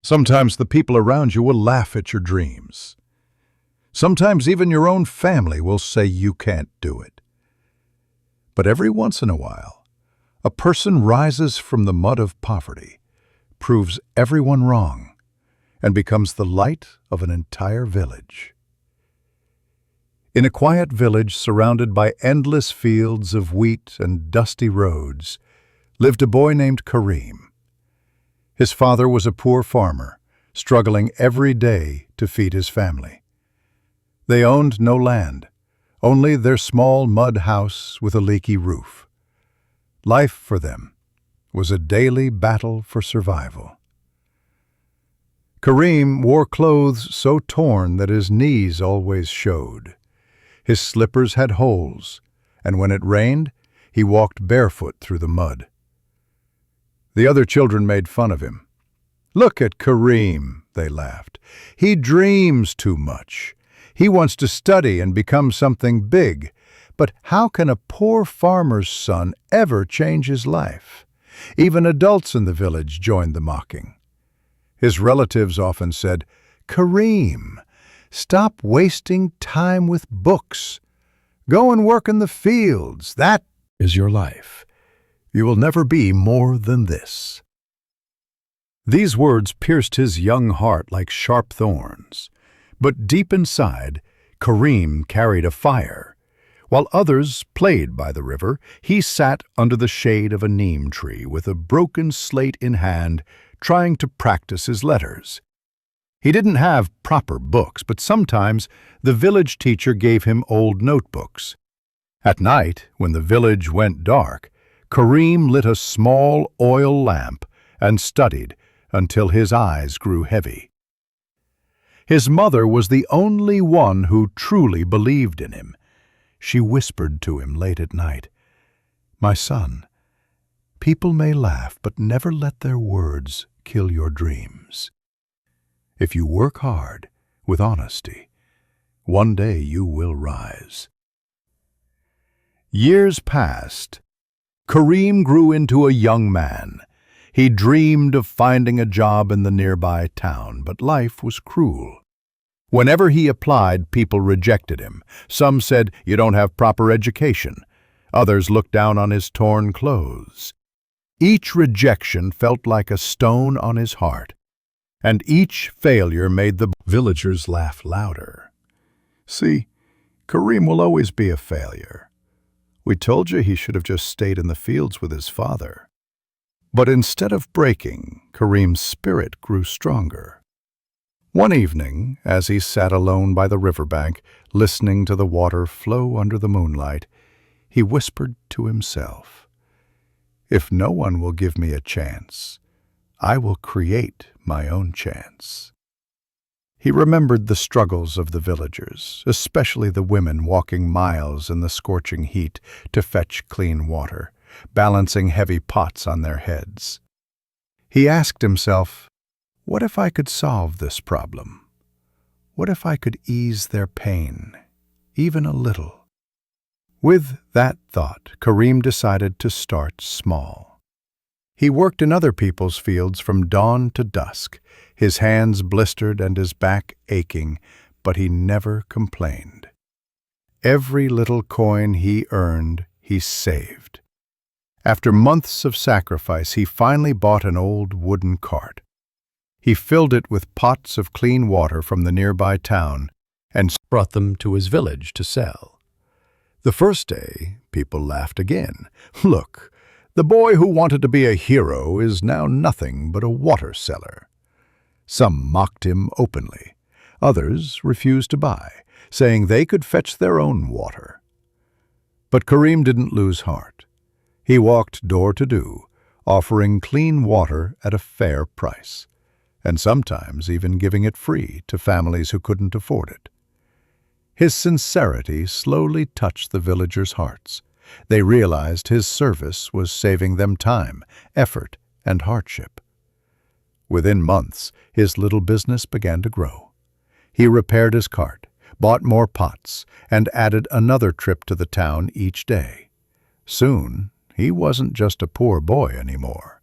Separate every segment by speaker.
Speaker 1: Sometimes the people around you will laugh at your dreams. Sometimes even your own family will say you can't do it. But every once in a while, a person rises from the mud of poverty, proves everyone wrong, and becomes the light of an entire village. In a quiet village surrounded by endless fields of wheat and dusty roads, lived a boy named Kareem. His father was a poor farmer, struggling every day to feed his family. They owned no land, only their small mud house with a leaky roof. Life for them was a daily battle for survival. Kareem wore clothes so torn that his knees always showed. His slippers had holes, and when it rained, he walked barefoot through the mud. The other children made fun of him. "Look at Kareem," they laughed. "He dreams too much. He wants to study and become something big. But how can a poor farmer's son ever change his life?" Even adults in the village joined the mocking. His relatives often said, "Kareem, stop wasting time with books. Go and work in the fields. That is your life. You will never be more than this." These words pierced his young heart like sharp thorns. But deep inside, Kareem carried a fire. While others played by the river, he sat under the shade of a neem tree with a broken slate in hand, trying to practice his letters. He didn't have proper books, but sometimes the village teacher gave him old notebooks. At night, when the village went dark, Kareem lit a small oil lamp and studied until his eyes grew heavy. His mother was the only one who truly believed in him. She whispered to him late at night, "My son, people may laugh, but never let their words kill your dreams. If you work hard, with honesty, one day you will rise." Years passed. Kareem grew into a young man. He dreamed of finding a job in the nearby town, but life was cruel. Whenever he applied, people rejected him. Some said, "You don't have proper education." Others looked down on his torn clothes. Each rejection felt like a stone on his heart, and each failure made the villagers laugh louder. "See, Kareem will always be a failure. We told you he should have just stayed in the fields with his father." But instead of breaking, Kareem's spirit grew stronger. One evening, as he sat alone by the riverbank, listening to the water flow under the moonlight, he whispered to himself, "If no one will give me a chance, I will create my own chance." He remembered the struggles of the villagers, especially the women walking miles in the scorching heat to fetch clean water, balancing heavy pots on their heads. He asked himself, what if I could solve this problem? What if I could ease their pain, even a little? With that thought, Kareem decided to start small. He worked in other people's fields from dawn to dusk, his hands blistered and his back aching, but he never complained. Every little coin he earned, he saved. After months of sacrifice, he finally bought an old wooden cart. He filled it with pots of clean water from the nearby town and brought them to his village to sell. The first day, people laughed again. "Look, the boy who wanted to be a hero is now nothing but a water seller." Some mocked him openly. Others refused to buy, saying they could fetch their own water. But Kareem didn't lose heart. He walked door to door, offering clean water at a fair price, and sometimes even giving it free to families who couldn't afford it. His sincerity slowly touched the villagers' hearts. They realized his service was saving them time, effort, and hardship. Within months, his little business began to grow. He repaired his cart, bought more pots, and added another trip to the town each day. Soon, he wasn't just a poor boy anymore.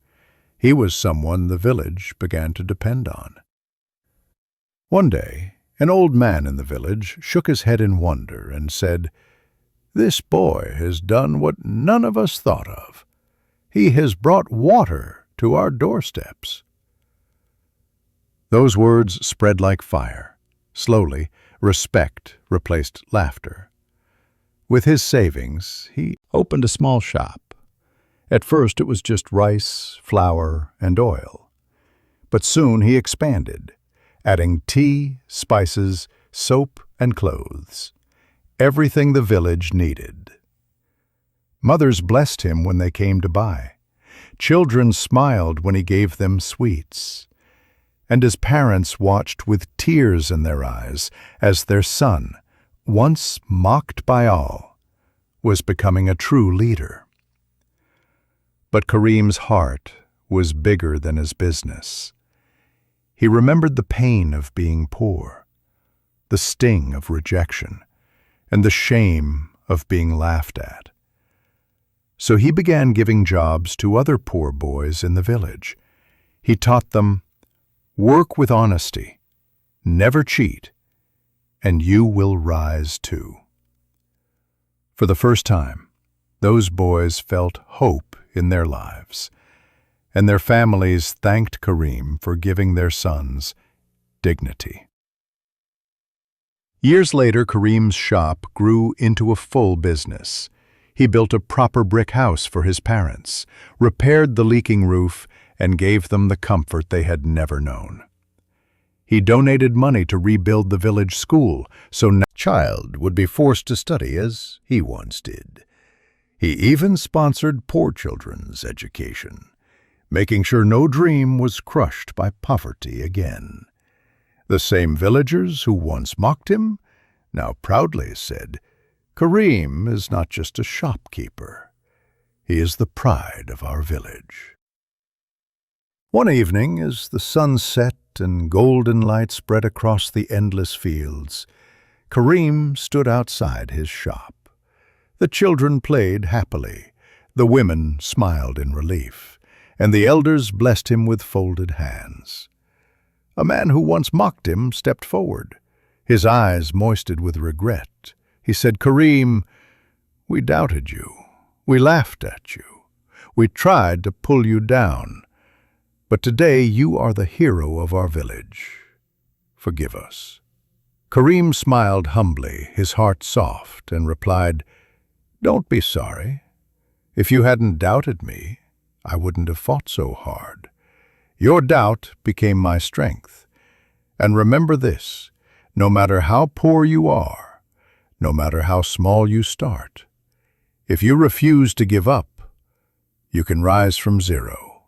Speaker 1: He was someone the village began to depend on. One day, an old man in the village shook his head in wonder and said, "This boy has done what none of us thought of. He has brought water to our doorsteps." Those words spread like fire. Slowly, respect replaced laughter. With his savings, he opened a small shop. At first, it was just rice, flour, and oil. But soon he expanded, adding tea, spices, soap, and clothes. Everything the village needed. Mothers blessed him when they came to buy. Children smiled when he gave them sweets. And his parents watched with tears in their eyes as their son, once mocked by all, was becoming a true leader. But Kareem's heart was bigger than his business. He remembered the pain of being poor, the sting of rejection, and the shame of being laughed at. So he began giving jobs to other poor boys in the village. He taught them, "Work with honesty, never cheat, and you will rise too." For the first time, those boys felt hope in their lives, and their families thanked Kareem for giving their sons dignity. Years later, Kareem's shop grew into a full business. He built a proper brick house for his parents, repaired the leaking roof, and gave them the comfort they had never known. He donated money to rebuild the village school so no child would be forced to study as he once did. He even sponsored poor children's education, making sure no dream was crushed by poverty again. The same villagers who once mocked him now proudly said, "Kareem is not just a shopkeeper. He is the pride of our village." One evening, as the sun set and golden light spread across the endless fields, Kareem stood outside his shop. The children played happily, the women smiled in relief, and the elders blessed him with folded hands. A man who once mocked him stepped forward, his eyes moistened with regret. He said, "Kareem, we doubted you. We laughed at you. We tried to pull you down. But today you are the hero of our village. Forgive us." Kareem smiled humbly, his heart soft, and replied, "Don't be sorry. If you hadn't doubted me, I wouldn't have fought so hard. Your doubt became my strength. And remember this, no matter how poor you are, no matter how small you start, if you refuse to give up, you can rise from zero.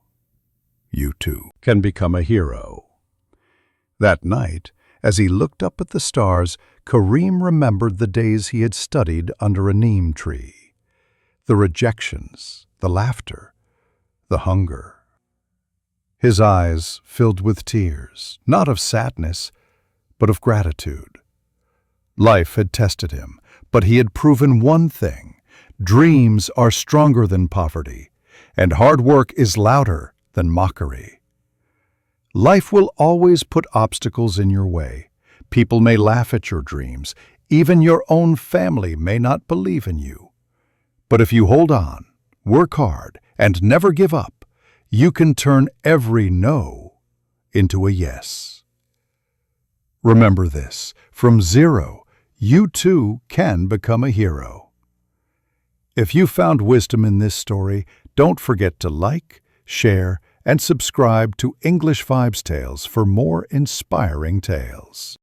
Speaker 1: You too can become a hero." That night, as he looked up at the stars, Kareem remembered the days he had studied under a neem tree, the rejections, the laughter, the hunger. His eyes filled with tears, not of sadness, but of gratitude. Life had tested him, but he had proven one thing: dreams are stronger than poverty, and hard work is louder than mockery. Life will always put obstacles in your way. People may laugh at your dreams. Even your own family may not believe in you. But if you hold on, work hard, and never give up, you can turn every no into a yes. Remember this, from zero, you too can become a hero. If you found wisdom in this story, don't forget to like, share, and subscribe to English Vibes Tales for more inspiring tales.